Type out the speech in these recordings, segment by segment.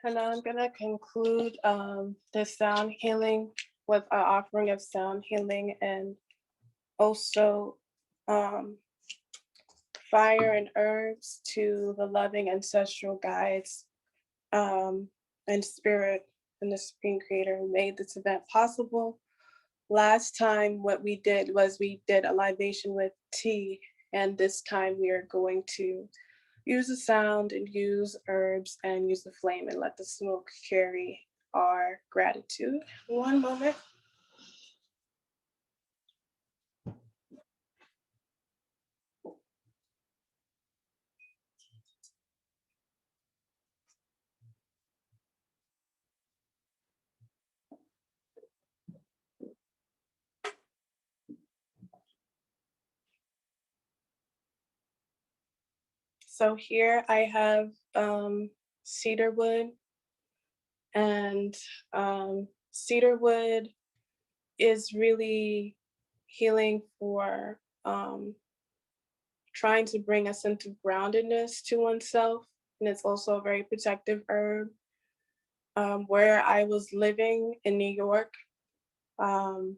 And I'm gonna conclude the sound healing with an offering of sound healing and also um, fire and herbs to the loving ancestral guides and spirit and the supreme creator who made this event possible. Last time what we did was we did a libation with tea, and this time we are going to use the sound and use herbs and use the flame and let the smoke carry our gratitude. One moment. So here I have cedar wood, and cedar wood is really healing for trying to bring a sense of groundedness to oneself. And it's also a very protective herb. Where I was living in New York, um,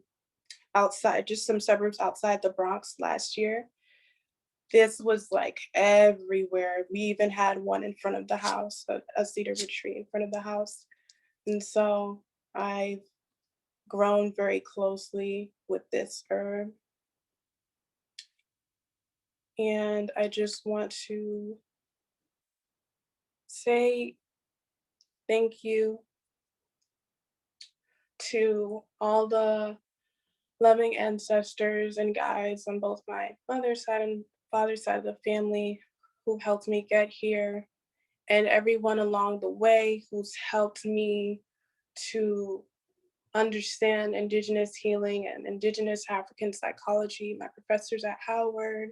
outside, just some suburbs outside the Bronx last year, this was like everywhere. We even had one in front of the house, a cedar wood tree in front of the house. And so I've grown very closely with this herb. And I just want to say thank you to all the loving ancestors and guides on both my mother's side and father's side of the family who helped me get here, and everyone along the way who's helped me to understand Indigenous healing and Indigenous African psychology, my professors at Howard,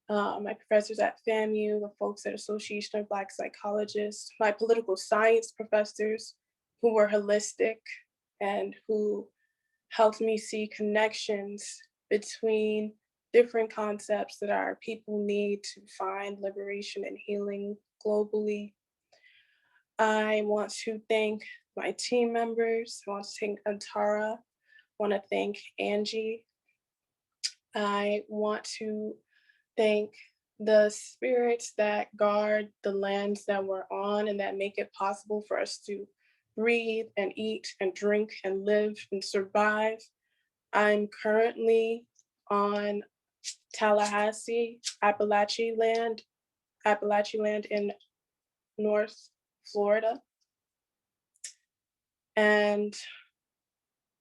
my professors at FAMU, the folks at Association of Black Psychologists, my political science professors who were holistic and who helped me see connections between different concepts that our people need to find liberation and healing globally. I want to thank my team members. I want to thank Antara. I want to thank Angie. I want to thank the spirits that guard the lands that we're on and that make it possible for us to breathe and eat and drink and live and survive. I'm currently on Tallahassee, Appalachian land in North Florida. And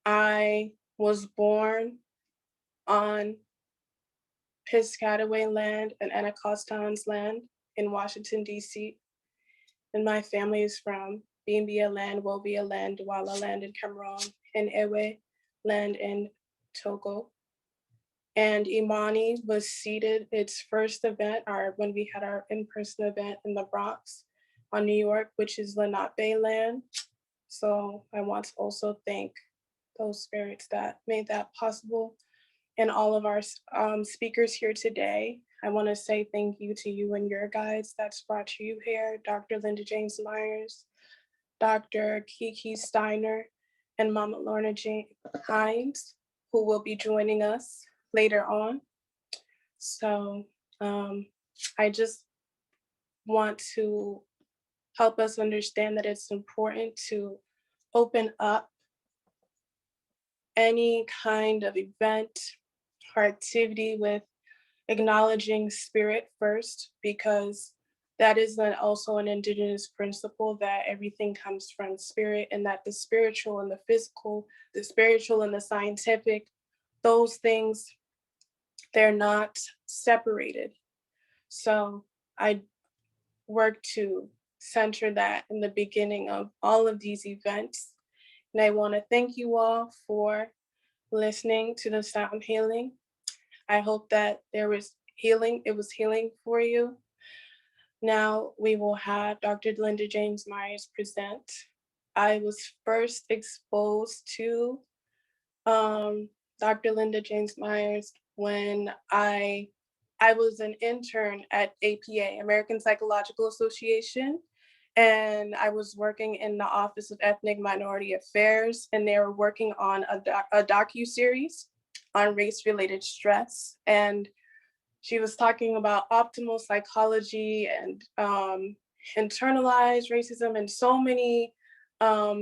I was born on Piscataway land and Anacostans land in Washington, D.C. And my family is from Bimbia land, Wobia land, Douala land in Cameroon, and Ewe land in Togo. And Imani was seated its first event, when we had our in-person event in the Bronx on New York, which is Lenape land. So I want to also thank those spirits that made that possible. And all of our speakers here today, I want to say thank you to you and your guides that's brought you here, Dr. Linda James Myers, Dr. Kiki Steiner, and Mama Lorna Hines, who will be joining us later on. So I just want to help us understand that it's important to open up any kind of event or activity with acknowledging spirit first, because that is also an Indigenous principle that everything comes from spirit, and that the spiritual and the physical, the spiritual and the scientific, those things, they're not separated. So I work to center that in the beginning of all of these events. And I want to thank you all for listening to the sound healing. I hope that there was healing, it was healing for you. Now we will have Dr. Linda James Myers present. I was first exposed to Dr. Linda James Myers when I was an intern at APA, American Psychological Association, and I was working in the Office of Ethnic Minority Affairs, and they were working on a docu-series on race-related stress. And she was talking about optimal psychology and internalized racism and so many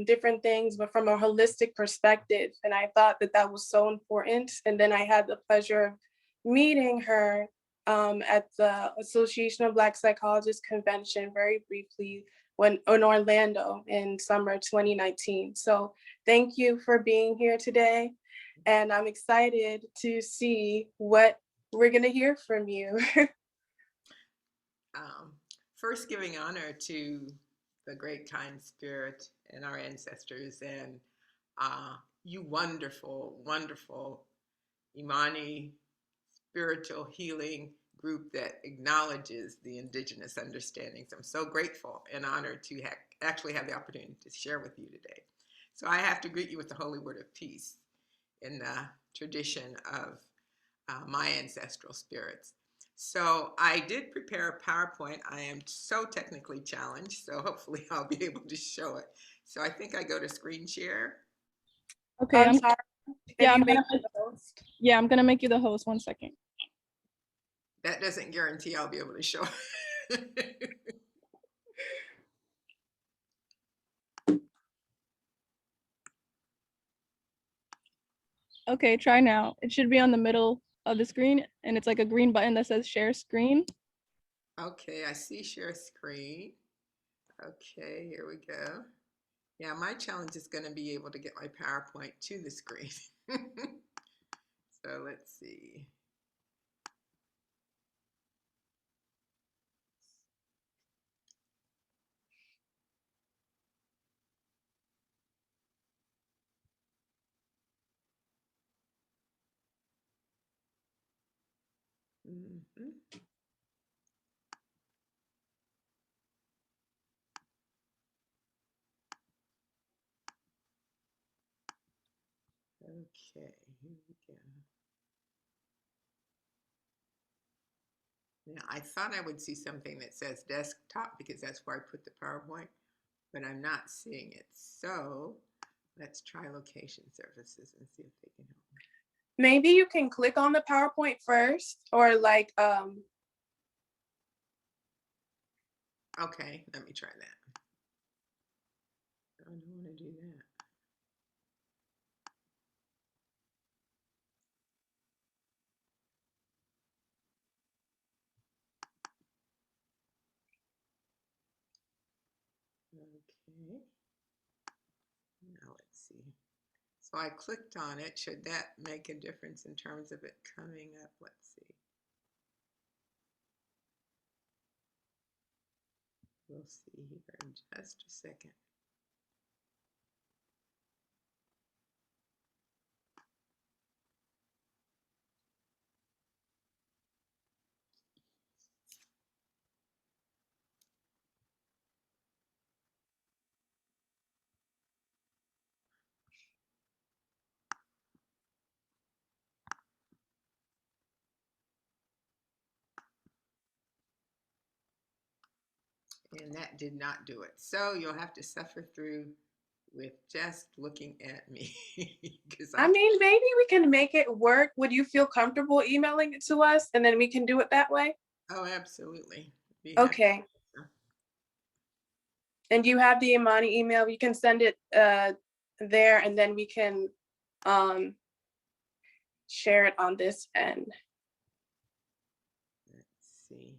different things, but from a holistic perspective. And I thought that that was so important. And then I had the pleasure of meeting her at the Association of Black Psychologists Convention very briefly when in Orlando in summer 2019. So thank you for being here today. And I'm excited to see what we're going to hear from you. First, giving honor to the great kind spirit and our ancestors, and you wonderful, wonderful Imani spiritual healing group that acknowledges the indigenous understandings. I'm so grateful and honored to actually have the opportunity to share with you today. So I have to greet you with the holy word of peace in the tradition of my ancestral spirits. So I did prepare a PowerPoint. I am so technically challenged, so hopefully I'll be able to show it. So I think I go to screen share. Okay, I'm sorry. Yeah, I'm gonna make you the host. 1 second. That doesn't guarantee I'll be able to show it. Okay, try now. It should be on the middle of the screen, and it's like a green button that says share screen. Okay, I see share screen. Okay, here we go. Yeah, my challenge is going to be able to get my PowerPoint to the screen. So let's see. Mm-hmm. Okay, here we go. Now, I thought I would see something that says desktop because that's where I put the PowerPoint, but I'm not seeing it. So let's try location services and see if they can help me. Maybe you can click on the PowerPoint first, or like Okay, let me try that. I don't want to do that. Okay. Now let's see. So I clicked on it. Should that make a difference in terms of it coming up? Let's see. We'll see here in just a second. And that did not do it. So you'll have to suffer through with just looking at me. I mean, maybe we can make it work. Would you feel comfortable emailing it to us and then we can do it that way? Oh, absolutely. Okay. And you have the Imani email, you can send it there and then we can share it on this end. Let's see.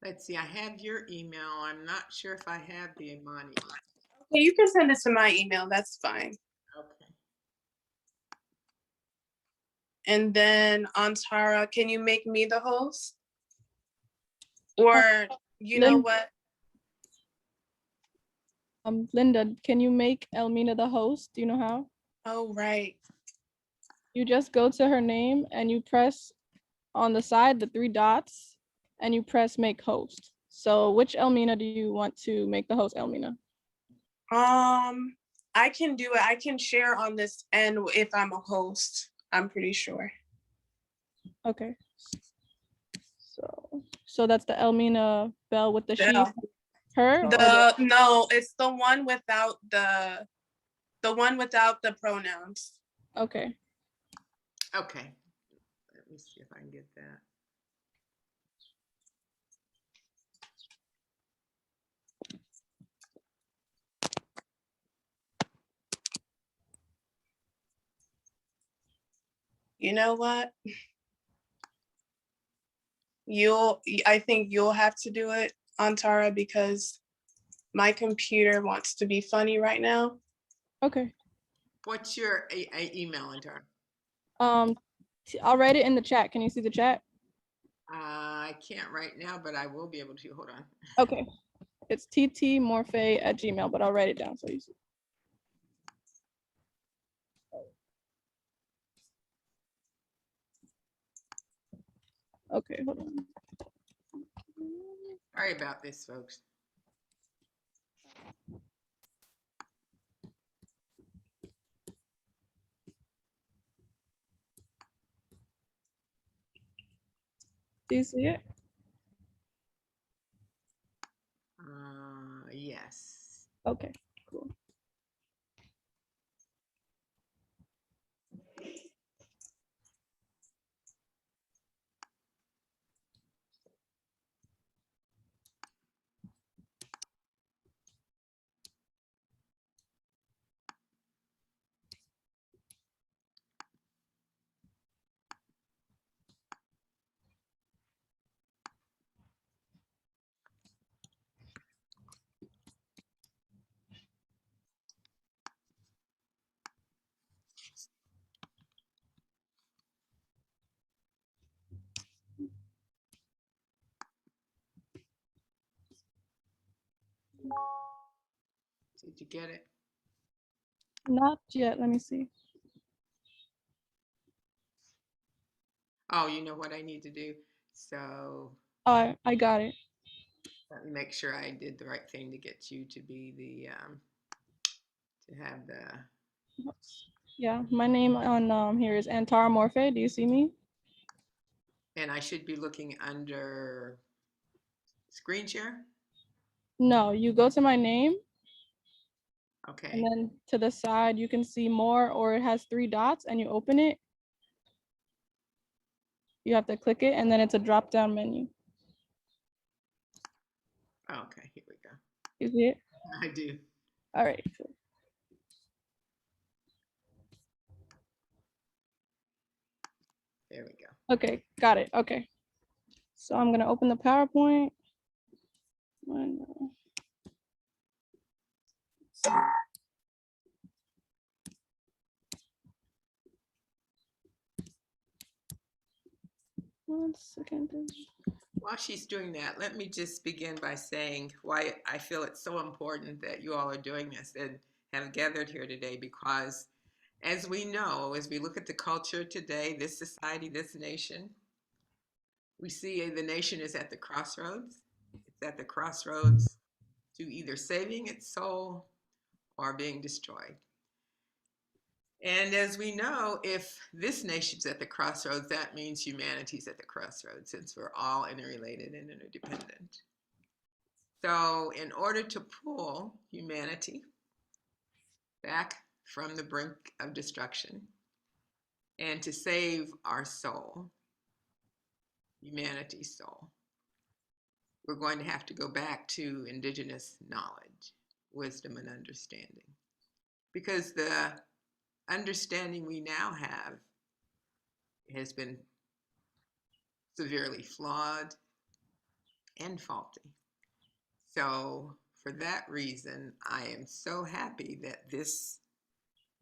Let's see, I have your email. I'm not sure if I have the Imani. Okay, you can send it to my email, that's fine. Okay. And then Antara, can you make me the host? Or you know what? Linda, can you make Elmina the host? Do you know how? Oh, right. You just go to her name and you press on the side, the 3 dots, and you press make host. So which Elmina do you want to make the host, Elmina? I can do it. I can share on this end if I'm a host, I'm pretty sure. Okay. So that's the Elmina Bell with the sheath. Bell. Her or No, it's the one without the pronouns. okay. Okay. Let me see if I can get that. You know what? I think you'll have to do it, Antara, because my computer wants to be funny right now. Okay. What's your email, Antara? I'll write it in the chat. Can you see the chat? I can't right now, but I will be able to. Hold on. Okay. It's ttmorphe@gmail, but I'll write it down so you see. Okay, hold on. Sorry about this, folks. Do you see it? Yes. Okay, cool. Did you get it? Not yet. Let me see. Oh, you know what I need to do? So Oh, I got it. let me make sure I did the right thing to get you to be the to have the. Yeah, my name on here is Antara Morphe. Do you see me? And I should be looking under screen share. No, you go to my name. Okay. And then to the side, you can see more, or it has 3 dots and you open it. You have to click it and then it's a drop down menu. Okay, here we go. You see it? I do. All right. Cool. There we go. Okay, got it. Okay. So I'm going to open the PowerPoint. One second. While she's doing that, let me just begin by saying why I feel it's so important that you all are doing this and have gathered here today, because as we know, as we look at the culture today, this society, this nation, we see the nation is at the crossroads. It's at the crossroads to either saving its soul or being destroyed. And as we know, if this nation's at the crossroads, that means humanity's at the crossroads, since we're all interrelated and interdependent. So in order to pull humanity back from the brink of destruction and to save our soul, humanity's soul, we're going to have to go back to indigenous knowledge, wisdom, and understanding. Because the understanding we now have has been severely flawed and faulty. So for that reason, I am so happy that this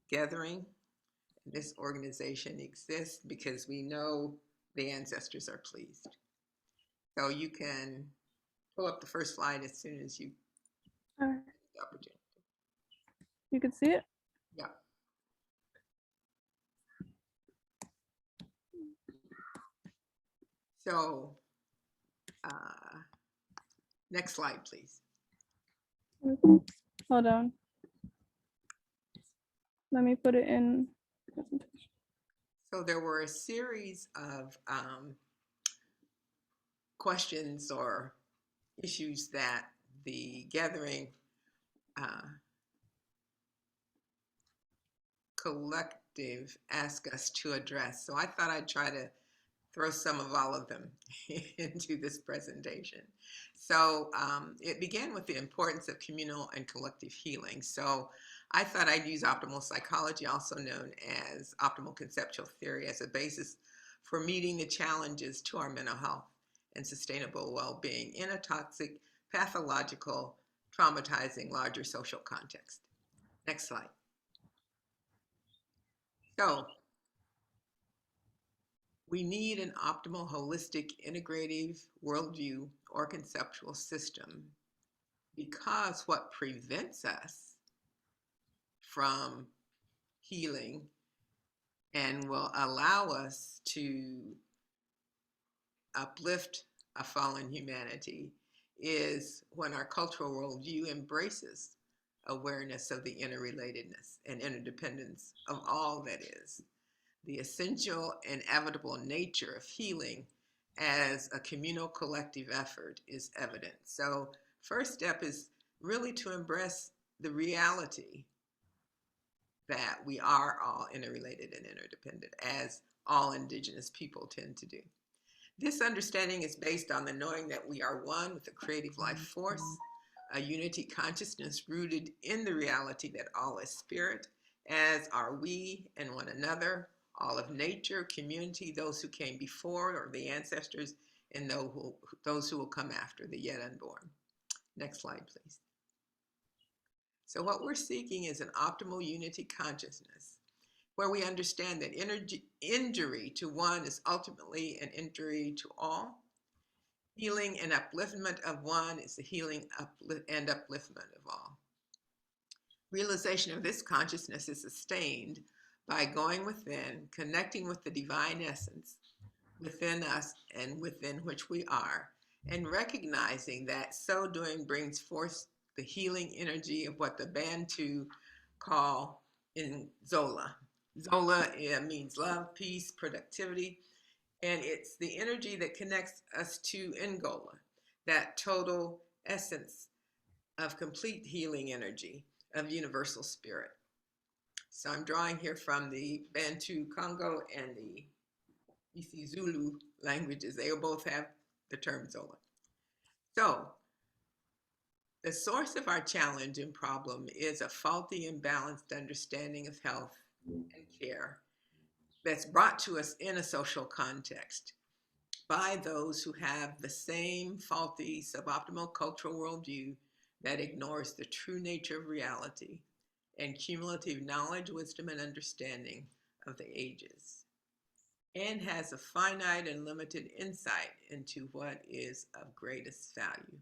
gathering, this organization exists, because we know the ancestors are pleased. So you can pull up the first slide as soon as you All right. get the opportunity. You can see it? Yeah. So, next slide, please. Hold on. Let me put it in presentation. So there were a series of questions or issues that the gathering collective asked us to address. So I thought I'd try to throw some of all of them into this presentation. So it began with the importance of communal and collective healing. So I thought I'd use optimal psychology, also known as optimal conceptual theory, as a basis for meeting the challenges to our mental health and sustainable well-being in a toxic, pathological, traumatizing, larger social context. Next slide. So we need an optimal, holistic, integrative worldview or conceptual system, because what prevents us from healing and will allow us to uplift a fallen humanity is when our cultural worldview embraces awareness of the interrelatedness and interdependence of all that is, the essential, inevitable nature of healing as a communal collective effort is evident. So first step is really to embrace the reality that we are all interrelated and interdependent, as all Indigenous people tend to do. This understanding is based on the knowing that we are one with a creative life force, a unity consciousness rooted in the reality that all is spirit, as are we and one another, all of nature, community, those who came before, or the ancestors, and those who will come after, the yet unborn. Next slide, please. So what we're seeking is an optimal unity consciousness, where we understand that injury to one is ultimately an injury to all. Healing and upliftment of one is the healing and upliftment of all. Realization of this consciousness is sustained by going within, connecting with the divine essence within us and within which we are, and recognizing that so doing brings forth the healing energy of what the Bantu call in Zola. Zola means love, peace, productivity, and it's the energy that connects us to Ngola, that total essence of complete healing energy of universal spirit. So I'm drawing here from the Bantu Congo and the isiZulu languages. They both have the term Zola. So the source of our challenge and problem is a faulty, imbalanced understanding of health and care that's brought to us in a social context by those who have the same faulty, suboptimal cultural worldview that ignores the true nature of reality and cumulative knowledge, wisdom, and understanding of the ages, and has a finite and limited insight into what is of greatest value.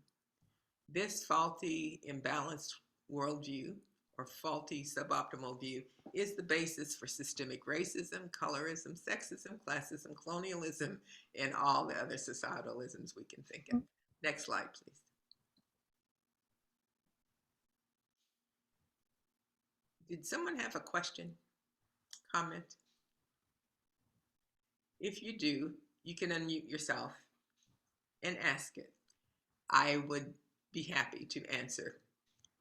This faulty, imbalanced worldview, or faulty suboptimal view, is the basis for systemic racism, colorism, sexism, classism, colonialism, and all the other societalisms we can think of. Next slide, please. Did someone have a question, comment? If you do, you can unmute yourself and ask it. I would be happy to answer,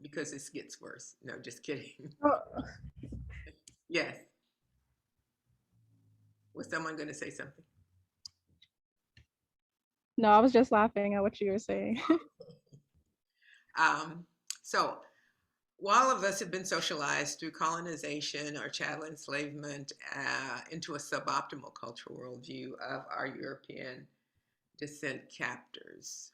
because this gets worse. No, just kidding. Yes. Was someone going to say something? No, I was just laughing at what you were saying. So while of us have been socialized through colonization or chattel enslavement into a suboptimal cultural worldview of our European descent captors,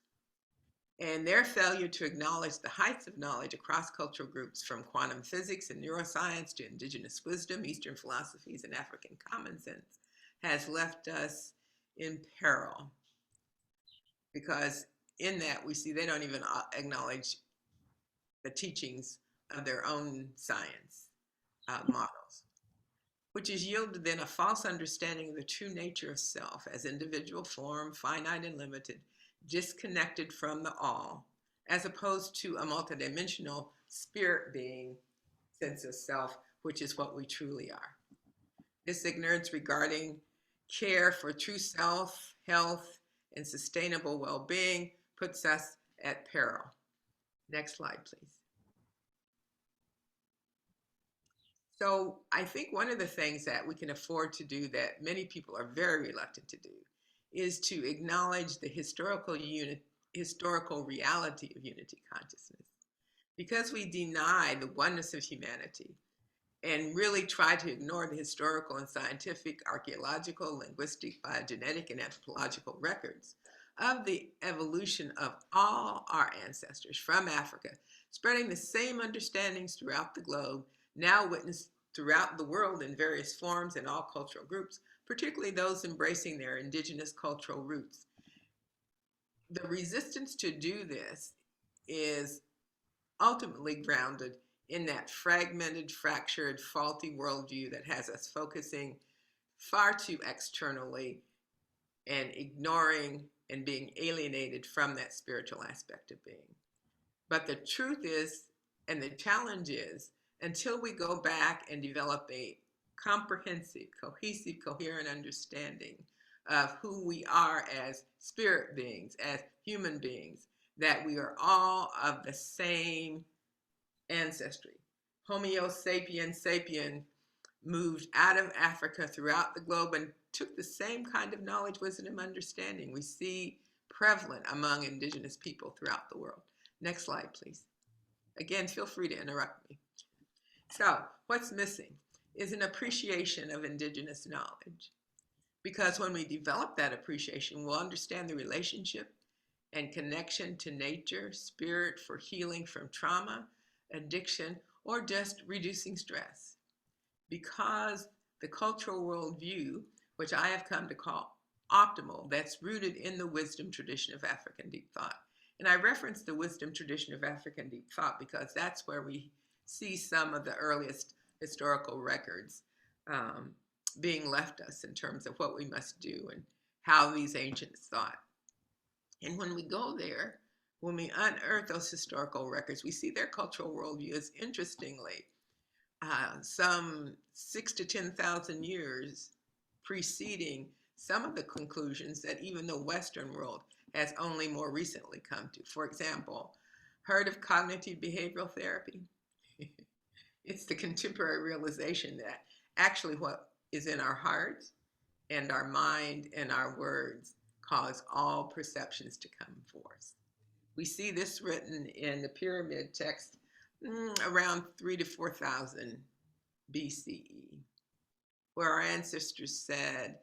and their failure to acknowledge the heights of knowledge across cultural groups, from quantum physics and neuroscience to indigenous wisdom, Eastern philosophies, and African common sense, has left us in peril. Because in that, we see they don't even acknowledge the teachings of their own science models. which is yielded then a false understanding of the true nature of self as individual form, finite and limited, disconnected from the all, as opposed to a multidimensional spirit being sense of self, which is what we truly are. This ignorance regarding care for true self, health, and sustainable well-being puts us at peril. Next slide, please. So I think one of the things that we can afford to do that many people are very reluctant to do is to acknowledge the historical reality of unity consciousness. Because we deny the oneness of humanity and really try to ignore the historical and scientific, archaeological, linguistic, biogenetic, and anthropological records of the evolution of all our ancestors from Africa, spreading the same understandings throughout the globe, now witnessed throughout the world in various forms in all cultural groups, particularly those embracing their indigenous cultural roots. The resistance to do this is ultimately grounded in that fragmented, fractured, faulty worldview that has us focusing far too externally and ignoring and being alienated from that spiritual aspect of being. But the truth is, and the challenge is, until we go back and develop a comprehensive, cohesive, coherent understanding of who we are as spirit beings, as human beings, that we are all of the same ancestry. Homo sapiens sapien moved out of Africa throughout the globe and took the same kind of knowledge, wisdom, and understanding we see prevalent among indigenous people throughout the world. Next slide, please. Again, feel free to interrupt me. So what's missing is an appreciation of indigenous knowledge. Because when we develop that appreciation, we'll understand the relationship and connection to nature, spirit for healing from trauma, addiction, or just reducing stress. Because the cultural worldview, which I have come to call optimal, that's rooted in the wisdom tradition of African deep thought. And I reference the wisdom tradition of African deep thought because that's where we see some of the earliest historical records being left us in terms of what we must do and how these ancients thought. And when we go there, when we unearth those historical records, we see their cultural worldview is interestingly some 6,000 to 10,000 years preceding some of the conclusions that even the Western world has only more recently come to. For example, heard of cognitive behavioral therapy? It's the contemporary realization that actually what is in our hearts and our mind and our words cause all perceptions to come forth. We see this written in the pyramid text around 3,000 to 4,000 BCE, where our ancestors said,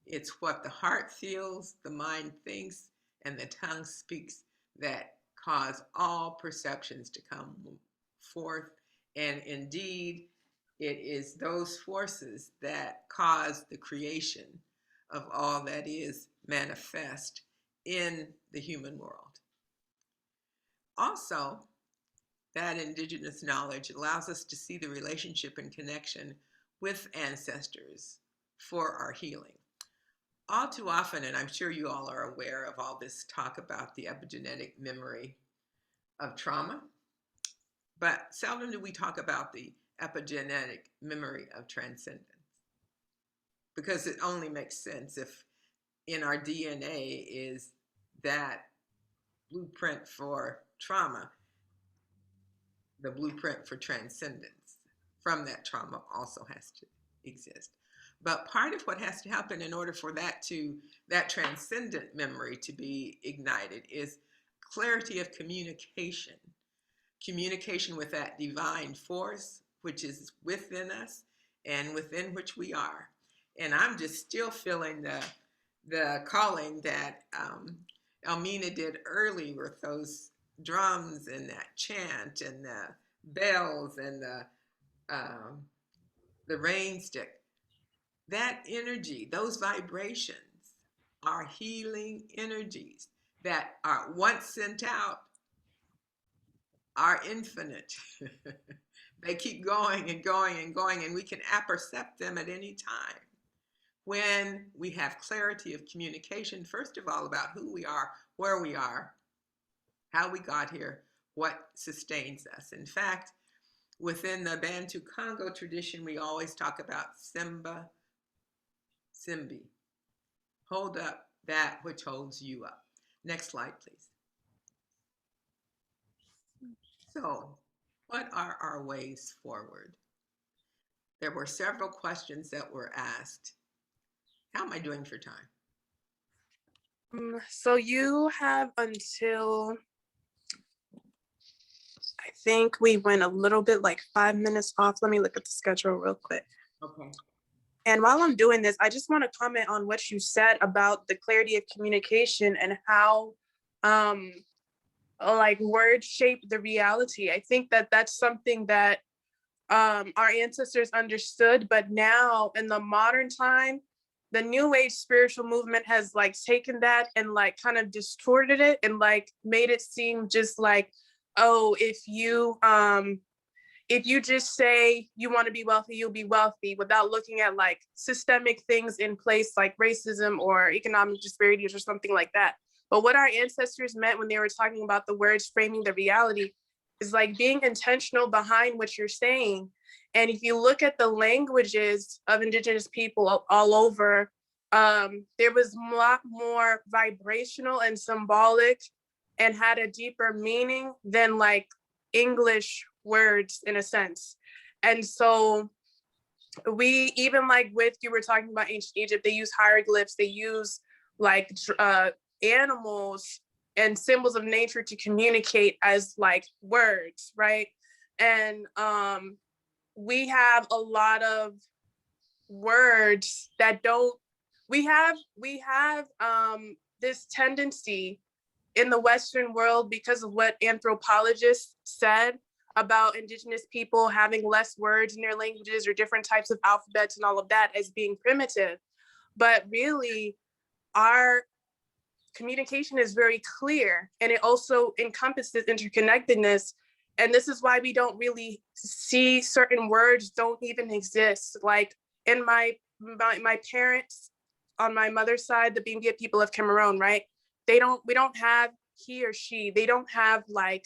it's what the heart feels, the mind thinks, and the tongue speaks that cause all perceptions to come forth. And indeed, it is those forces that cause the creation of all that is manifest in the human world. Also, that indigenous knowledge allows us to see the relationship and connection with ancestors for our healing. All too often, and I'm sure you all are aware of all this talk about the epigenetic memory of trauma, but seldom do we talk about the epigenetic memory of transcendence, because it only makes sense if in our DNA is that blueprint for trauma, the blueprint for transcendence from that trauma also has to exist. But part of what has to happen in order for that transcendent memory to be ignited is clarity of communication. Communication with that divine force, which is within us and within which we are. And I'm just still feeling the calling that Elmina did early with those drums and that chant and the bells and the rain stick. That energy, those vibrations are healing energies that are once sent out, are infinite. They keep going and going and going, and we can appercept them at any time. When we have clarity of communication, first of all, about who we are, where we are, how we got here, what sustains us. In fact, within the Bantu Congo tradition, we always talk about Simba, Simbi. Hold up that which holds you up. Next slide, please. So, what are our ways forward? There were several questions that were asked. How am I doing for time? So you have until, I think we went a little bit like 5 minutes off. Let me look at the schedule real quick. Okay. And while I'm doing this, I just want to comment on what you said about the clarity of communication and how like words shape the reality. I think that that's something that our ancestors understood, but now in the modern time, the new age spiritual movement has like taken that and like kind of distorted it and like made it seem just like, oh, if you just say you want to be wealthy, you'll be wealthy, without looking at like systemic things in place like racism or economic disparities or something like that. But what our ancestors meant when they were talking about the words framing the reality is like being intentional behind what you're saying. And if you look at the languages of indigenous people all over, there was a lot more vibrational and symbolic and had a deeper meaning than like English words in a sense. And so we, even like with, you were talking about ancient Egypt, they use hieroglyphs, they use like animals and symbols of nature to communicate as like words, right? And we have a lot of words that don't, we have this tendency in the Western world, because of what anthropologists said about indigenous people having less words in their languages or different types of alphabets and all of that, as being primitive. But really, our communication is very clear, and it also encompasses interconnectedness. And this is why we don't really see certain words don't even exist. Like in my parents on my mother's side, the Bambia people of Cameroon, right? We don't have he or she. They don't have like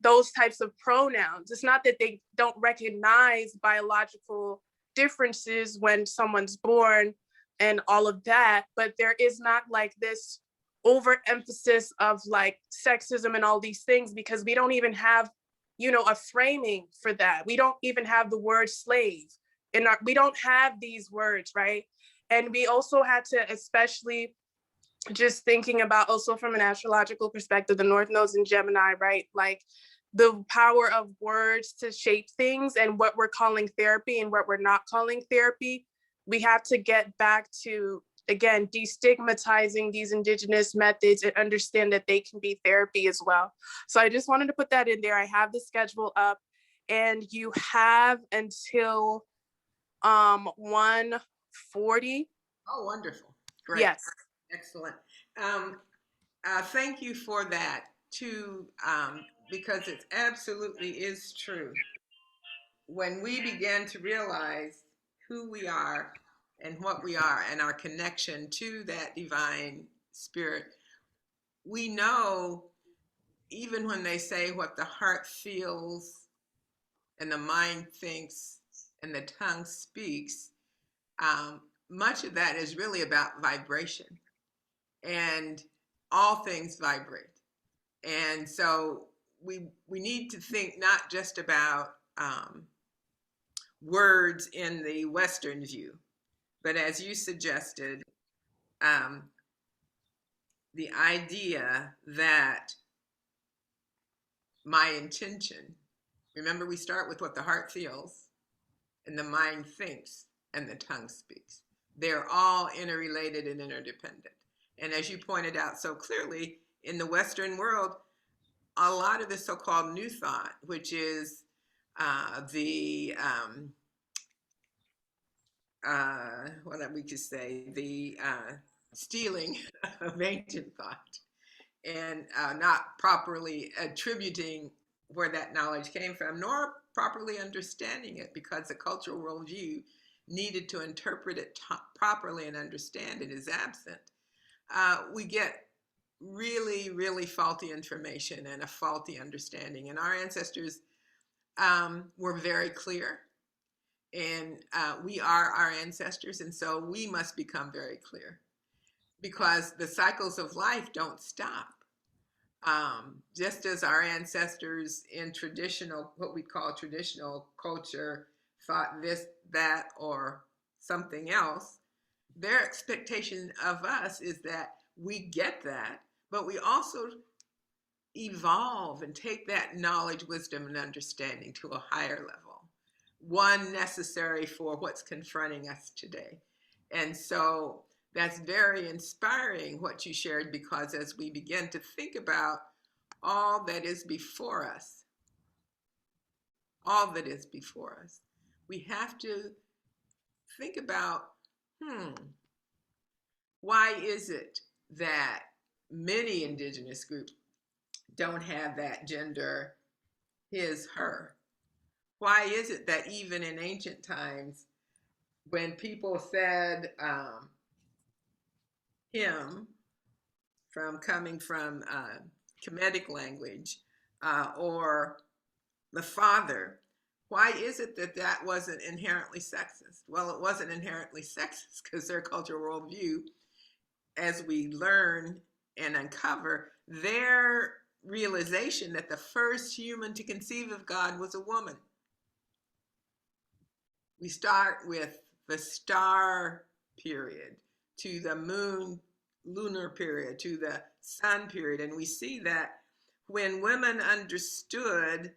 those types of pronouns. It's not that they don't recognize biological differences when someone's born and all of that, but there is not like this overemphasis of like sexism and all these things, because we don't even have, you know, a framing for that. We don't even have the word slave we don't have these words, right? And we also had to, especially just thinking about also from an astrological perspective, the North Node's in Gemini, right? Like the power of words to shape things and what we're calling therapy and what we're not calling therapy. We have to get back to, again, destigmatizing these indigenous methods and understand that they can be therapy as well. So I just wanted to put that in there. I have the schedule up, and you have until 1:40. Oh, wonderful. Great. Yes. Excellent. Thank you for that too, because it absolutely is true. When we begin to realize who we are and what we are and our connection to that divine spirit, we know, even when they say what the heart feels and the mind thinks and the tongue speaks, much of that is really about vibration, and all things vibrate. And so we need to think not just about words in the Western view, but as you suggested, the idea that my intention, remember we start with what the heart feels and the mind thinks and the tongue speaks. They're all interrelated and interdependent. And as you pointed out so clearly, in the Western world, a lot of the so-called new thought, which is what we could say, the stealing of ancient thought and not properly attributing where that knowledge came from, nor properly understanding it, because the cultural worldview needed to interpret it properly and understand it is absent. We get really, really faulty information and a faulty understanding. And our ancestors were very clear, and we are our ancestors, and so we must become very clear, because the cycles of life don't stop. Just as our ancestors in traditional, what we call traditional culture, thought this, that, or something else, their expectation of us is that we get that, but we also evolve and take that knowledge, wisdom, and understanding to a higher level, one necessary for what's confronting us today. And so that's very inspiring what you shared, because as we begin to think about all that is before us, we have to think about, why is it that many indigenous groups don't have that gender, his, her? Why is it that even in ancient times, when people said him, from coming from Kemetic language, or the father, why is it that that wasn't inherently sexist? Well, it wasn't inherently sexist because their cultural worldview, as we learn and uncover, their realization that the first human to conceive of God was a woman. We start with the star period, to the moon lunar period, to the sun period, and we see that when women understood,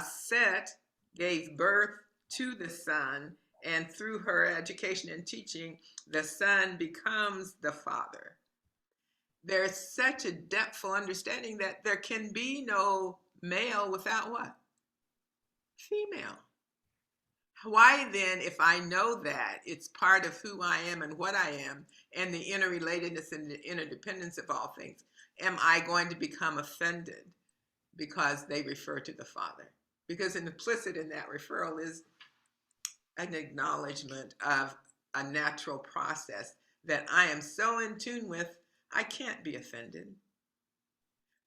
Set gave birth to the sun, and through her education and teaching, the son becomes the father. There's such a depthful understanding that there can be no male without what? Female. Why then, if I know that it's part of who I am and what I am, and the interrelatedness and the interdependence of all things, am I going to become offended because they refer to the Father? Because implicit in that referral is an acknowledgement of a natural process that I am so in tune with, I can't be offended.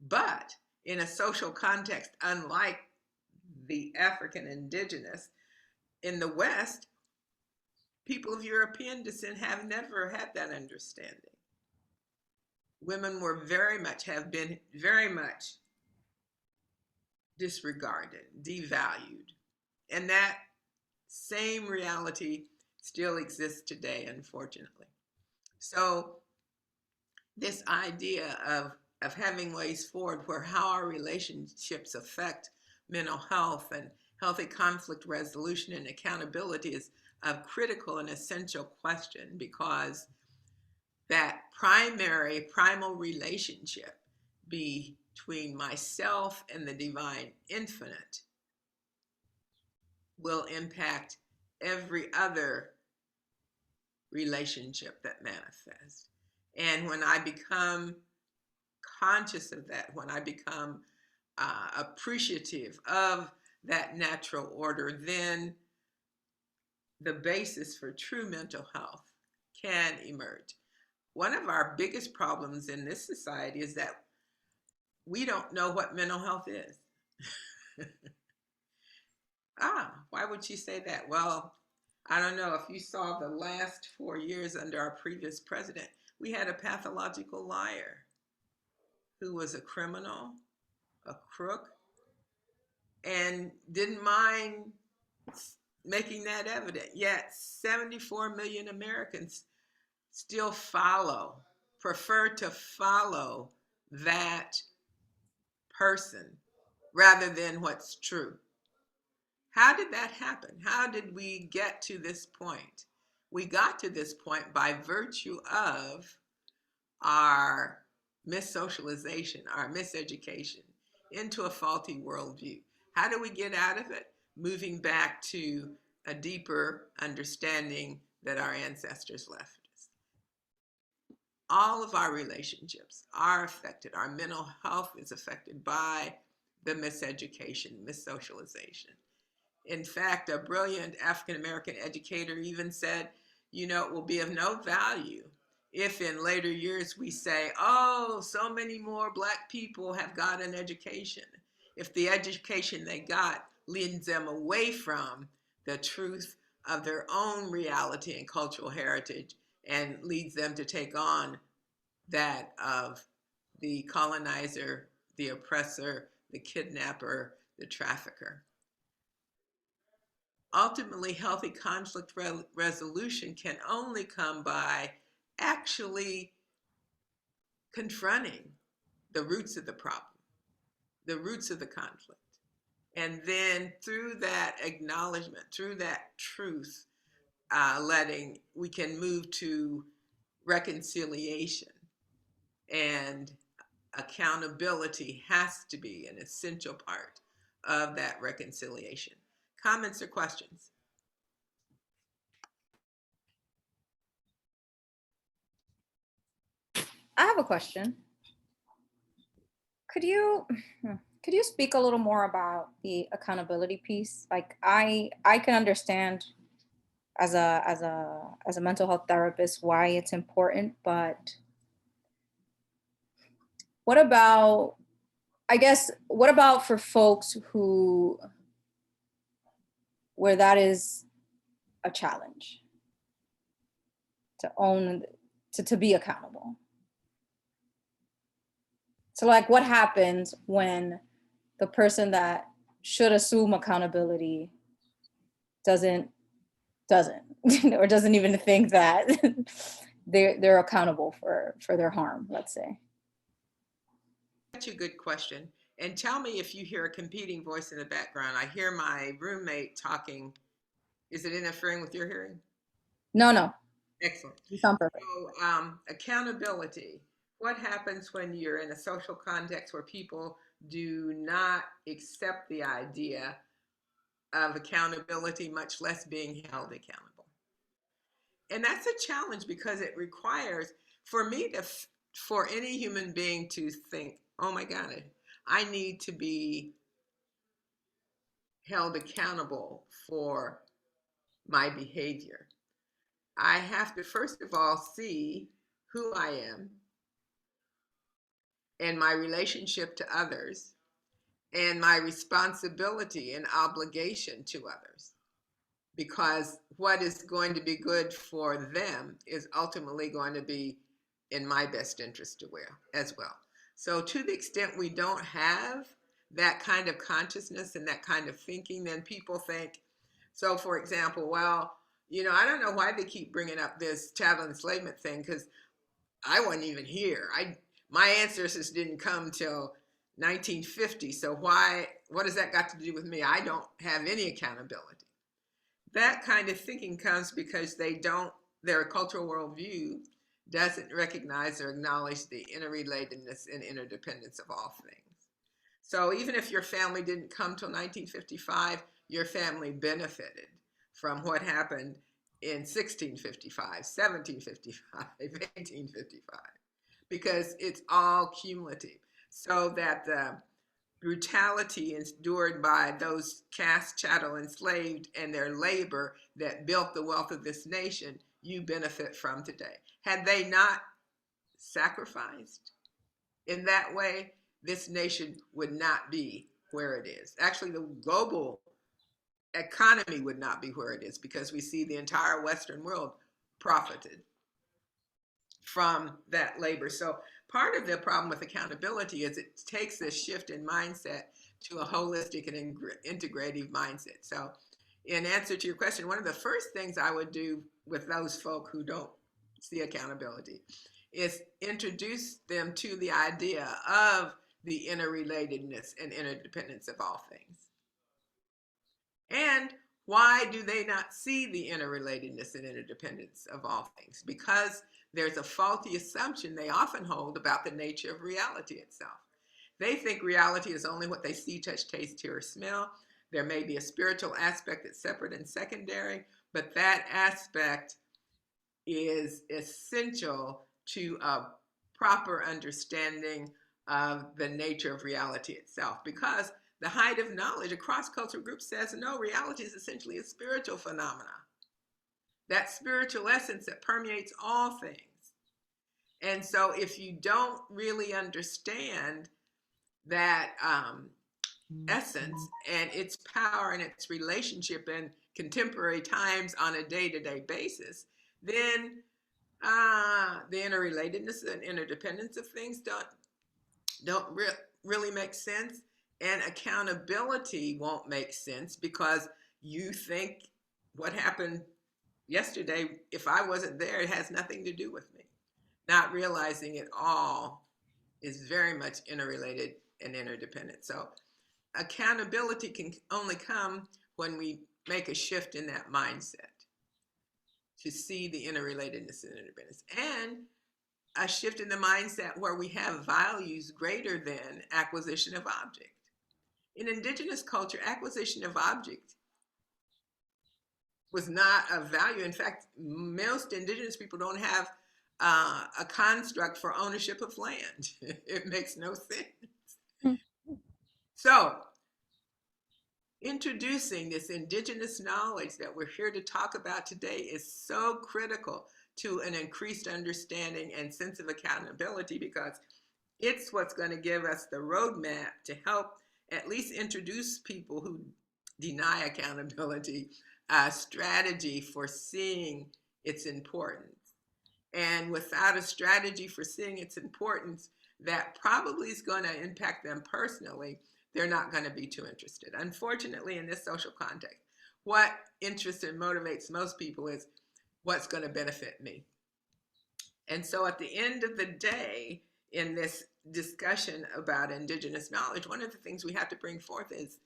But in a social context, unlike the African indigenous, in the West, people of European descent have never had that understanding. Women have been very much disregarded, devalued. And that same reality still exists today, unfortunately. So this idea of having ways forward where how our relationships affect mental health and healthy conflict resolution and accountability is a critical and essential question, because that primal relationship between myself and the divine infinite will impact every other relationship that manifests. And when I become conscious of that, when I become appreciative of that natural order, then the basis for true mental health can emerge. One of our biggest problems in this society is that we don't know what mental health is. Why would you say that? Well, I don't know. If you saw the last 4 years under our previous president, we had a pathological liar who was a criminal, a crook, and didn't mind making that evident. Yet 74 million Americans still prefer to follow that person rather than what's true. How did that happen? How did we get to this point? We got to this point by virtue of our missocialization, our miseducation into a faulty worldview. How do we get out of it? Moving back to a deeper understanding that our ancestors left us. All of our relationships are affected. Our mental health is affected by the miseducation, missocialization. In fact, a brilliant African-American educator even said, it will be of no value if in later years we say, oh, so many more Black people have got an education, if the education they got leads them away from the truth of their own reality and cultural heritage and leads them to take on that of the colonizer, the oppressor, the kidnapper, the trafficker. Ultimately, healthy conflict resolution can only come by actually confronting the roots of the problem, the roots of the conflict. And then through that acknowledgement, through that truth, we can move to reconciliation. And accountability has to be an essential part of that reconciliation. Comments or questions? I have a question. Could you speak a little more about the accountability piece? Like I can understand as a mental health therapist why it's important, but what about for folks where that is a challenge to be accountable? So like what happens when the person that should assume accountability doesn't or doesn't even think that they're accountable for their harm, let's say? That's a good question. And tell me if you hear a competing voice in the background. I hear my roommate talking. Is it interfering with your hearing? No. Excellent. You sound perfect. So, accountability. What happens when you're in a social context where people do not accept the idea of accountability, much less being held accountable? And that's a challenge because it requires, for any human being to think, oh my God, I need to be held accountable for my behavior. I have to, first of all, see who I am and my relationship to others and my responsibility and obligation to others. Because what is going to be good for them is ultimately going to be in my best interest as well. So to the extent we don't have that kind of consciousness and that kind of thinking, then people think, so for example, well, I don't know why they keep bringing up this chattel enslavement thing because I wasn't even here. My ancestors didn't come till 1950. So what has that got to do with me? I don't have any accountability. That kind of thinking comes because their cultural worldview doesn't recognize or acknowledge the interrelatedness and interdependence of all things. So even if your family didn't come till 1955, your family benefited from what happened in 1655, 1755, 1855, because it's all cumulative. So that the brutality endured by those cast, chattel, enslaved, and their labor that built the wealth of this nation, you benefit from today. Had they not sacrificed in that way, this nation would not be where it is. Actually, the global economy would not be where it is because we see the entire Western world profited from that labor. So part of the problem with accountability is it takes this shift in mindset to a holistic and integrative mindset. So in answer to your question, one of the first things I would do with those folk who don't see accountability is introduce them to the idea of the interrelatedness and interdependence of all things. And why do they not see the interrelatedness and interdependence of all things? Because there's a faulty assumption they often hold about the nature of reality itself. They think reality is only what they see, touch, taste, hear, or smell. There may be a spiritual aspect that's separate and secondary, but that aspect is essential to a proper understanding of the nature of reality itself, because the height of knowledge, a cross-cultural group says, no, reality is essentially a spiritual phenomena, that spiritual essence that permeates all things. And so if you don't really understand that essence and its power and its relationship in contemporary times on a day-to-day basis, then the interrelatedness and interdependence of things don't really make sense, and accountability won't make sense, because you think what happened yesterday, if I wasn't there, it has nothing to do with me, not realizing it all is very much interrelated and interdependent. So accountability can only come when we make a shift in that mindset to see the interrelatedness and interdependence, and a shift in the mindset where we have values greater than acquisition of object. In indigenous culture, acquisition of object was not of value. In fact, most indigenous people don't have a construct for ownership of land. It makes no sense. So, introducing this indigenous knowledge that we're here to talk about today is so critical to an increased understanding and sense of accountability, because it's what's going to give us the roadmap to help at least introduce people who deny accountability a strategy for seeing its importance. And without a strategy for seeing its importance, that probably is going to impact them personally, they're not going to be too interested. Unfortunately, in this social context, what interests and motivates most people is what's going to benefit me. And so at the end of the day, in this discussion about indigenous knowledge, one of the things we have to bring forth is,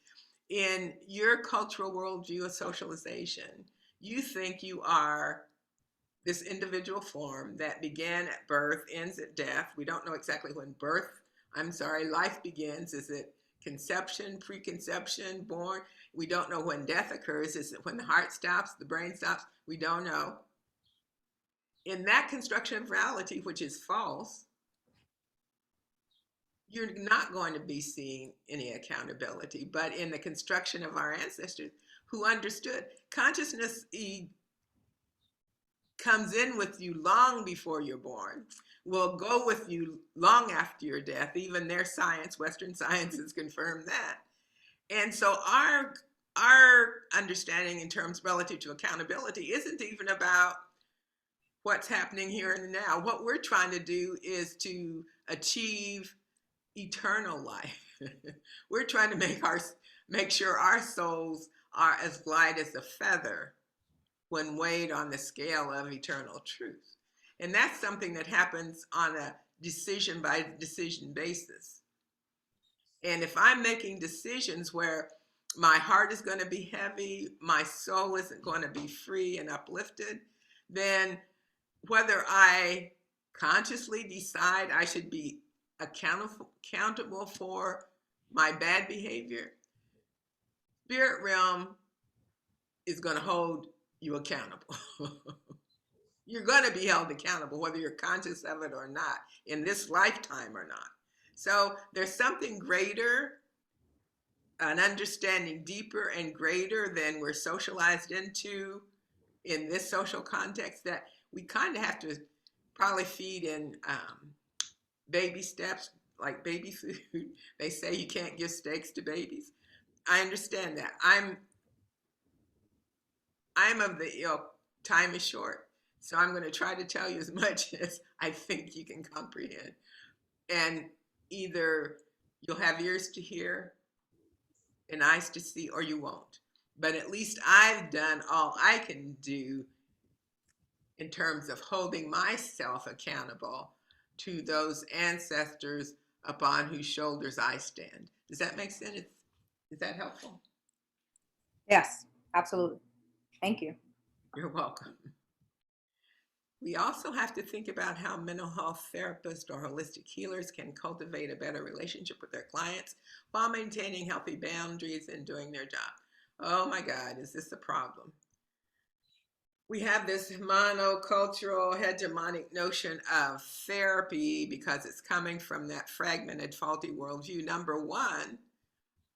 in your cultural worldview of socialization, you think you are this individual form that began at birth, ends at death. We don't know exactly when life begins. Is it conception, preconception, born? We don't know when death occurs. Is it when the heart stops, the brain stops? We don't know. In that construction of reality, which is false, you're not going to be seeing any accountability. But in the construction of our ancestors who understood, consciousness comes in with you long before you're born, will go with you long after your death. Even their science, Western science, has confirmed that. And so our understanding in terms relative to accountability isn't even about what's happening here and now. What we're trying to do is to achieve eternal life. We're trying to make sure our souls are as light as a feather when weighed on the scale of eternal truth. And that's something that happens on a decision by decision basis. And if I'm making decisions where my heart is going to be heavy, my soul isn't going to be free and uplifted, then whether I consciously decide I should be accountable for my bad behavior, spirit realm is going to hold you accountable. You're going to be held accountable, whether you're conscious of it or not, in this lifetime or not. So there's something greater, an understanding deeper and greater than we're socialized into in this social context, that we kind of have to probably feed in baby steps, like baby food. They say you can't give steaks to babies. I understand that. I'm of the ilk, time is short. So I'm going to try to tell you as much as I think you can comprehend. And either you'll have ears to hear and eyes to see, or you won't. But at least I've done all I can do in terms of holding myself accountable to those ancestors upon whose shoulders I stand. Does that make sense? Is that helpful? Yes, absolutely. Thank you. You're welcome. We also have to think about how mental health therapists or holistic healers can cultivate a better relationship with their clients while maintaining healthy boundaries and doing their job. Oh my God, is this a problem? we have this monocultural hegemonic notion of therapy because it's coming from that fragmented, faulty worldview. Number one,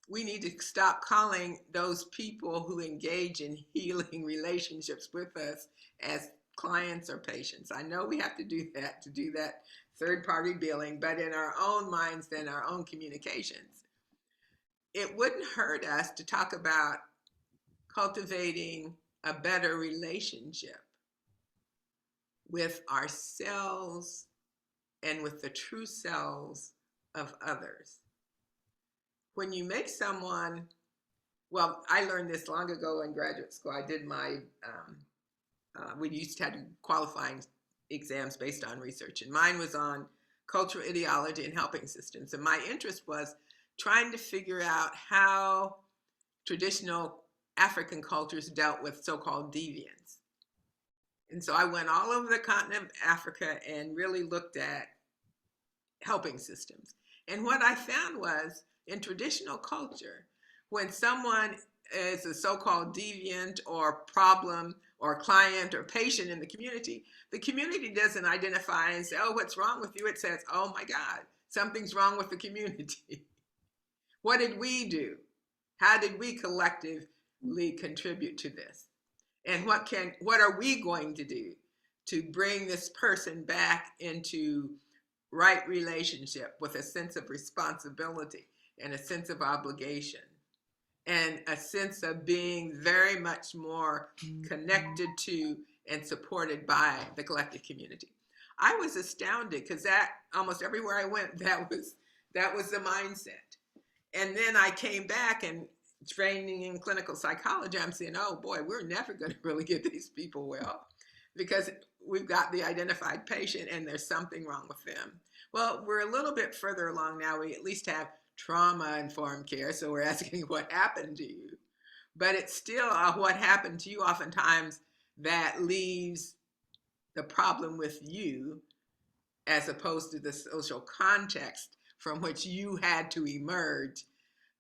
we need to stop calling those people who engage in healing relationships with us as clients or patients. I know we have to do that third-party billing, but in our own minds and our own communications, it wouldn't hurt us to talk about cultivating a better relationship with ourselves and with the true selves of others. When you make someone, well, I learned this long ago in graduate school. I did my, we used to have qualifying exams based on research, and mine was on cultural ideology and helping systems. And my interest was trying to figure out how traditional African cultures dealt with so-called deviance. And so I went all over the continent of Africa and really looked at helping systems. And what I found was, in traditional culture, when someone is a so-called deviant or problem or client or patient in the community doesn't identify and say, oh, what's wrong with you? It says, oh my God, something's wrong with the community. What did we do? How did we collectively contribute to this? And what are we going to do to bring this person back into right relationship with a sense of responsibility and a sense of obligation and a sense of being very much more connected to and supported by the collective community? I was astounded because that almost everywhere I went, that was the mindset. And then I came back and training in clinical psychology, I'm saying, oh boy, we're never going to really get these people well because we've got the identified patient and there's something wrong with them. Well, we're a little bit further along now. We at least have trauma-informed care, so we're asking what happened to you. But it's still what happened to you oftentimes that leaves the problem with you as opposed to the social context from which you had to emerge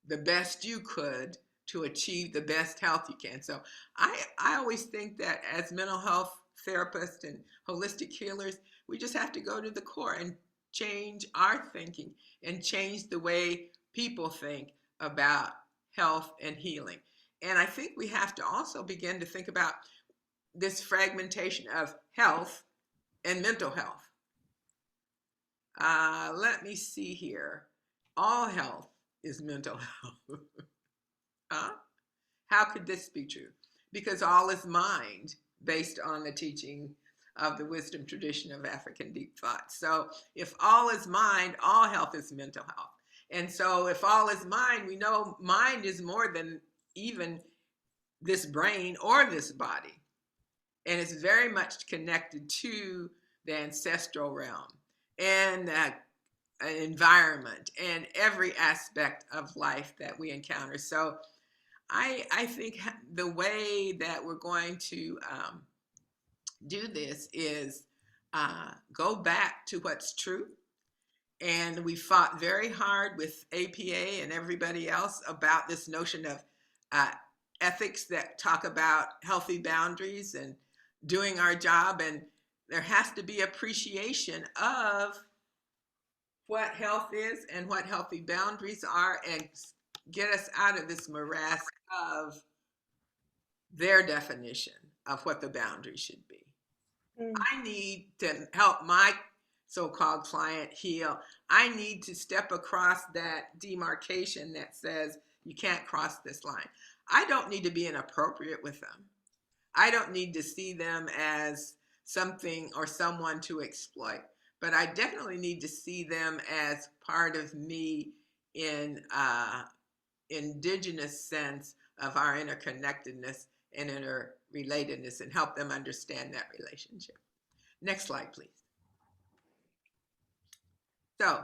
the best you could to achieve the best health you can. So I always think that as mental health therapists and holistic healers, we just have to go to the core and change our thinking and change the way people think about health and healing. And I think we have to also begin to think about this fragmentation of health and mental health. Let me see here. All health is mental health. Huh? How could this be true? Because all is mind, based on the teaching of the wisdom tradition of African deep thought. So if all is mind, all health is mental health. And so if all is mind, we know mind is more than even this brain or this body. And it's very much connected to the ancestral realm and that environment and every aspect of life that we encounter. So I think the way that we're going to do this is go back to what's true. And we fought very hard with APA and everybody else about this notion of ethics that talk about healthy boundaries and doing our job. And there has to be appreciation of what health is and what healthy boundaries are and get us out of this morass of their definition of what the boundary should be. I need to help my so-called client heal. I need to step across that demarcation that says you can't cross this line. I don't need to be inappropriate with them. I don't need to see them as something or someone to exploit, but I definitely need to see them as part of me in indigenous sense of our interconnectedness and interrelatedness and help them understand that relationship. Next slide, please. So,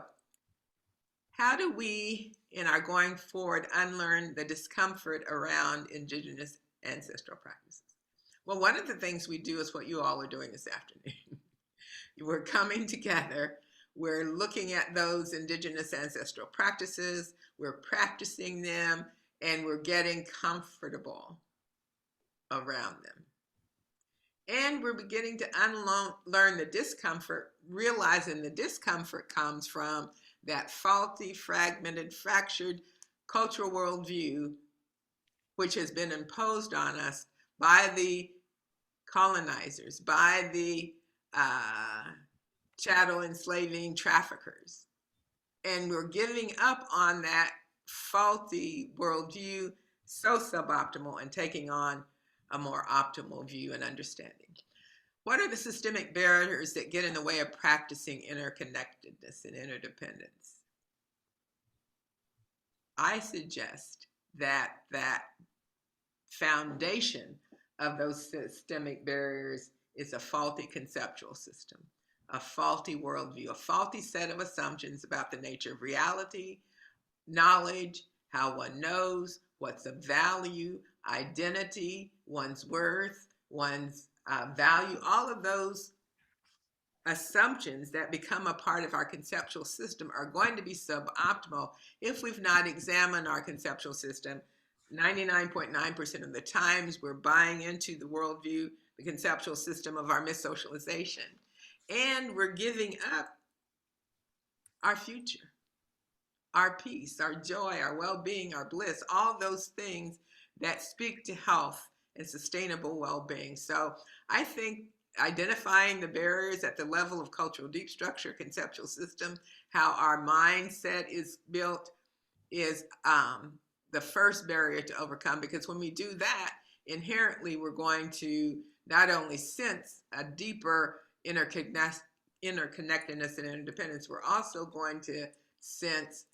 how do we, in our going forward, unlearn the discomfort around indigenous ancestral practices? Well, one of the things we do is what you all are doing this afternoon. We're coming together, we're looking at those indigenous ancestral practices, we're practicing them, and we're getting comfortable around them. And we're beginning to unlearn the discomfort, realizing the discomfort comes from that faulty, fragmented, fractured cultural worldview, which has been imposed on us by the colonizers, by the chattel enslaving traffickers. And we're giving up on that faulty worldview, so suboptimal, and taking on a more optimal view and understanding. What are the systemic barriers that get in the way of practicing interconnectedness and interdependence? I suggest that that foundation of those systemic barriers is a faulty conceptual system, a faulty worldview, a faulty set of assumptions about the nature of reality, knowledge, how one knows, what's of value, identity, one's worth, one's value, all of those assumptions that become a part of our conceptual system are going to be suboptimal if we've not examined our conceptual system. 99.9% of the times we're buying into the worldview, the conceptual system of our missocialization, and we're giving up our future, our peace, our joy, our well-being, our bliss, all those things that speak to health and sustainable well-being. So I think identifying the barriers at the level of cultural deep structure, conceptual system, how our mindset is built is the first barrier to overcome, because when we do that, inherently we're going to not only sense a deeper interconnectedness and interdependence, we're also going to sense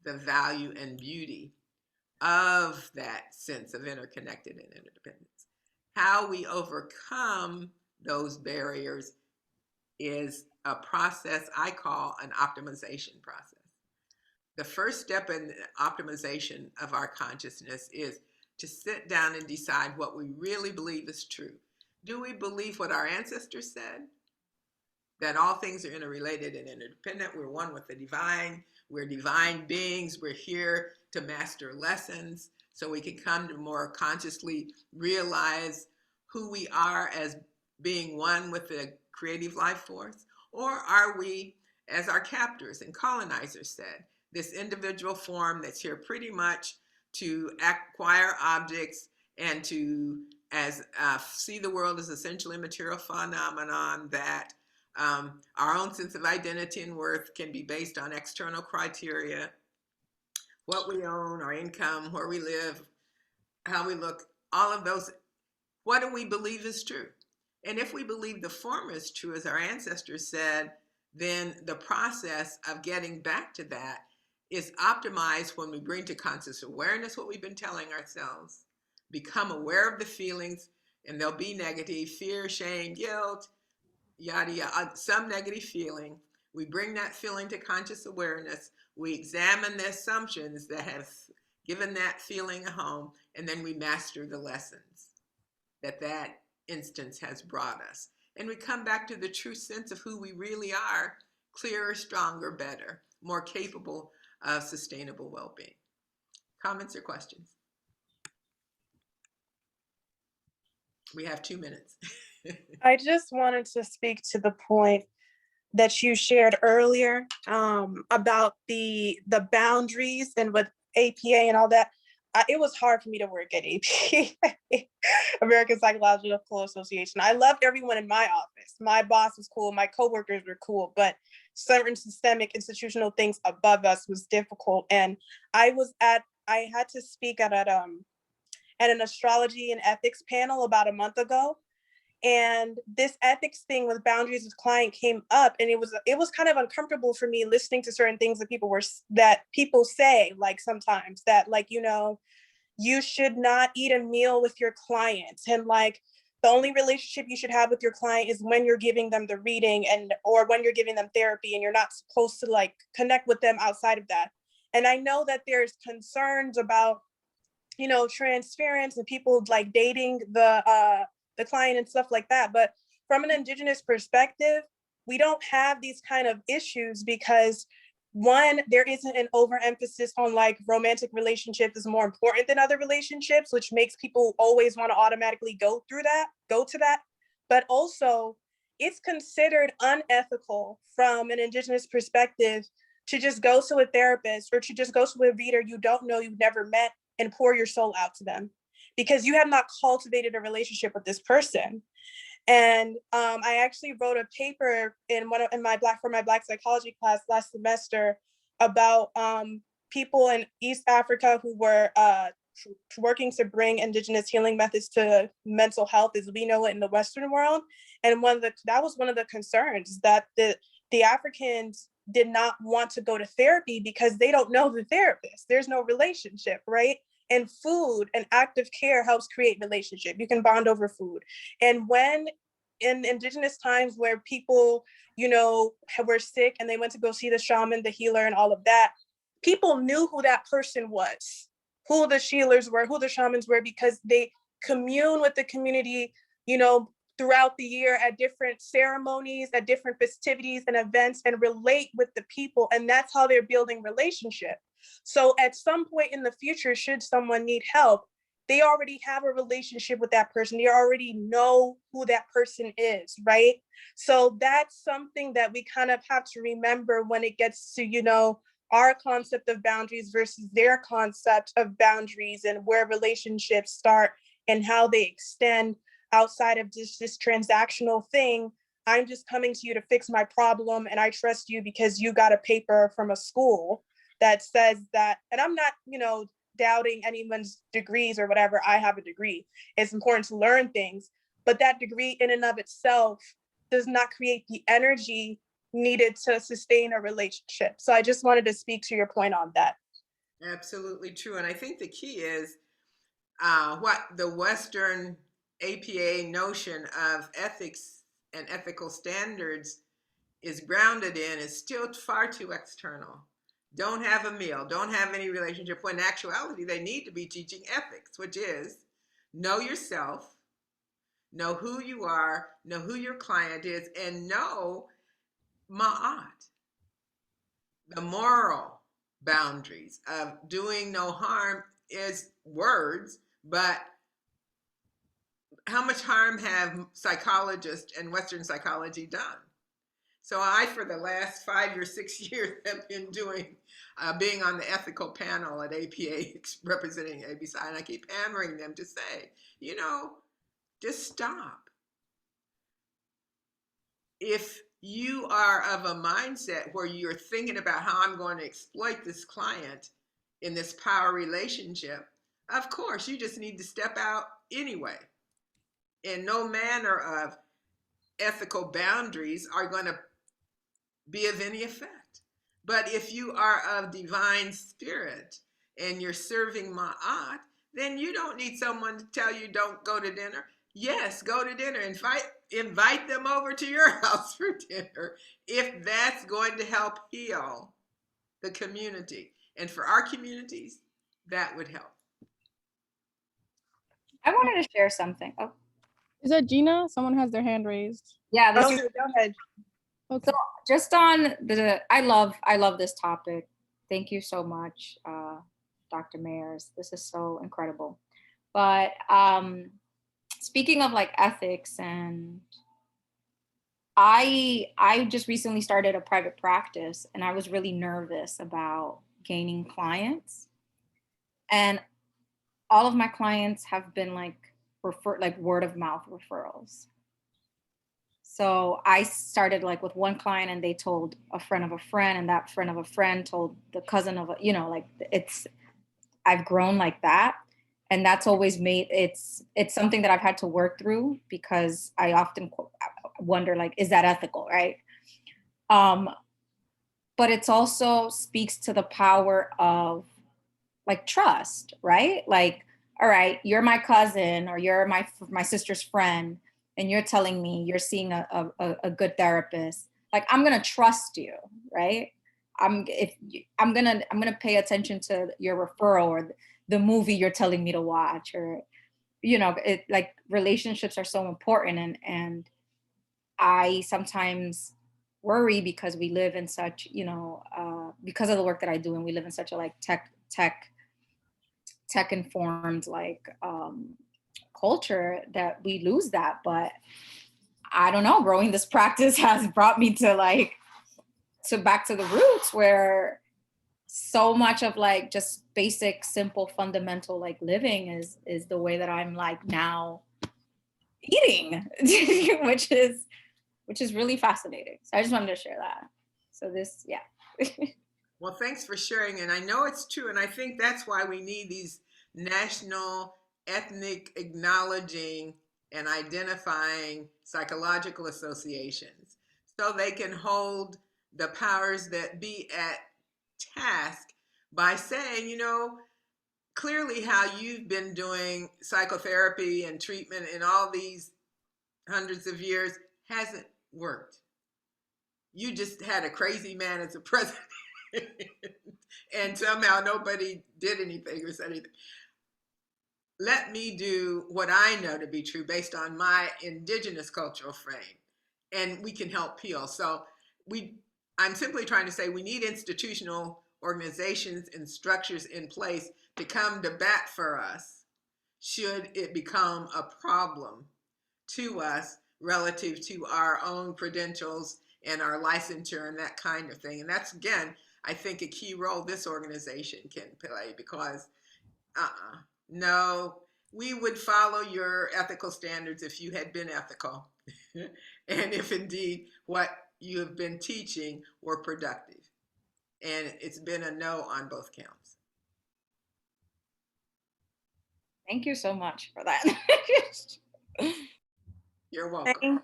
the value and beauty of that sense of interconnected and interdependence. How we overcome those barriers is a process I call an optimization process. The first step in the optimization of our consciousness is to sit down and decide what we really believe is true. Do we believe what our ancestors said? That all things are interrelated and interdependent. We're one with the divine. We're divine beings. We're here to master lessons so we can come to more consciously realize who we are as being one with the creative life force? Or are we, as our captors and colonizers said, this individual form that's here pretty much to acquire objects and to see the world as essentially a material phenomenon, that our own sense of identity and worth can be based on external criteria, what we own, our income, where we live, how we look, all of those. What do we believe is true? And if we believe the former is true, as our ancestors said, then the process of getting back to that is optimized when we bring to conscious awareness what we've been telling ourselves, become aware of the feelings, and they'll be negative, fear, shame, guilt, yada, yada, some negative feeling. We bring that feeling to conscious awareness. We examine the assumptions that have given that feeling a home, and then we master the lessons that instance has brought us. And we come back to the true sense of who we really are, clearer, stronger, better, more capable of sustainable well-being. Comments or questions? We have 2 minutes. I just wanted to speak to the point that you shared earlier about the boundaries and with APA and all that. It was hard for me to work at APA, American Psychological Association. I loved everyone in my office. My boss was cool. My coworkers were cool, but certain systemic institutional things above us was difficult. And I had to speak at an astrology and ethics panel about a month ago. And this ethics thing with boundaries with client came up, and it was kind of uncomfortable for me listening to certain things that people say, like sometimes that, like, you know, you should not eat a meal with your clients, and like the only relationship you should have with your client is when you're giving them the reading or when you're giving them therapy, and you're not supposed to like connect with them outside of that. And I know that there's concerns about, you know, transference and people like dating the client and stuff like that. But from an Indigenous perspective, we don't have these kind of issues because, one, there isn't an overemphasis on like romantic relationships is more important than other relationships, which makes people always want to automatically go to that. but also it's considered unethical from an Indigenous perspective to just go to a therapist or to just go to a reader you don't know, you've never met, and pour your soul out to them because you have not cultivated a relationship with this person. And I actually wrote a paper for my Black psychology class last semester about people in East Africa who were working to bring Indigenous healing methods to mental health as we know it in the Western world. And that was one of the concerns, that the Africans did not want to go to therapy because they don't know the therapist. There's no relationship, right? And food and active care helps create relationship. You can bond over food. And when in Indigenous times where people, were sick and they went to go see the shaman, the healer, and all of that, people knew who that person was, who the healers were, who the shamans were, because they commune with the community, throughout the year at different ceremonies, at different festivities and events, and relate with the people. And that's how they're building relationship. So at some point in the future, should someone need help, they already have a relationship with that person. They already know who that person is, right? So that's something that we kind of have to remember when it gets to, our concept of boundaries versus their concept of boundaries, and where relationships start and how they extend outside of just this transactional thing. I'm just coming to you to fix my problem, and I trust you because you got a paper from a school that says that. And I'm not, doubting anyone's degrees or whatever. I have a degree. It's important to learn things, but that degree in and of itself does not create the energy needed to sustain a relationship. So I just wanted to speak to your point on that. Absolutely true. And I think the key is what the Western APA notion of ethics and ethical standards is grounded in is still far too external. Don't have a meal, don't have any relationship, when in actuality they need to be teaching ethics, which is know yourself, know who you are, know who your client is, and know ma'at, the moral boundaries of doing no harm is words, but how much harm have psychologists and Western psychology done? So I, for the last 5 or 6 years, have been doing, being on the ethical panel at APA representing ABC, and I keep hammering them to say, just stop. If you are of a mindset where you're thinking about how I'm going to exploit this client in this power relationship, of course, you just need to step out anyway. And no manner of ethical boundaries are going to be of any effect. But if you are of divine spirit and you're serving ma'at, then you don't need someone to tell you don't go to dinner. Yes, go to dinner. Invite them over to your house for dinner if that's going to help heal the community. And for our communities, that would help. I wanted to share something. Oh, Is that Gina? Someone has their hand raised. yeah. This Okay, is go ahead. Okay. just on I love this topic. Thank you so much, Dr. Mayers. This is so incredible. But speaking of like ethics, and I just recently started a private practice, and I was really nervous about gaining clients. And all of my clients have been like word of mouth referrals. So I started like with one client, and they told a friend of a friend, and that friend of a friend told the cousin of I've grown like that. And that's always made, it's something that I've had to work through, because I often wonder, like, is that ethical, right? But it's also speaks to the power of like trust, right? Like, all right, you're my cousin, or you're my sister's friend, and you're telling me you're seeing a good therapist. Like, I'm gonna trust you, right? I'm gonna pay attention to your referral, or the movie you're telling me to watch, or like, relationships are so important, and I sometimes worry, because we live in such, because of the work that I do, and we live in such a like tech informed like culture, that we lose that. But I don't know, growing this practice has brought me to like, to back to the roots where so much of like just basic, simple, fundamental like living is the way that I'm like now eating, which is really fascinating. So I just wanted to share that. So this, yeah. Well, thanks for sharing. And I know it's true. And I think that's why we need these national, ethnic acknowledging and identifying psychological associations so they can hold the powers that be at task by saying, clearly how you've been doing psychotherapy and treatment in all these hundreds of years hasn't worked. You just had a crazy man as a president. And somehow nobody did anything or said anything. Let me do what I know to be true based on my indigenous cultural frame, and we can help heal. So I'm simply trying to say we need institutional organizations and structures in place to come to bat for us should it become a problem to us relative to our own credentials and our licensure and that kind of thing. And that's, again, I think a key role this organization can play, because no, we would follow your ethical standards if you had been ethical and if indeed what you have been teaching were productive. And it's been a no on both counts. Thank you so much for that. You're welcome.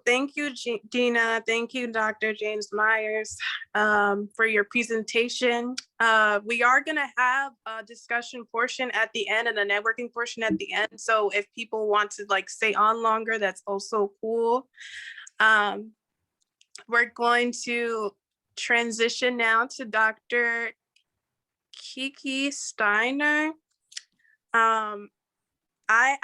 Thank you, Gina. Thank you, Dr. James Myers, for your presentation. We are gonna have a discussion portion at the end and a networking portion at the end. So if people want to like stay on longer, that's also cool. We're going to transition now to Dr. Kiki Steiner. I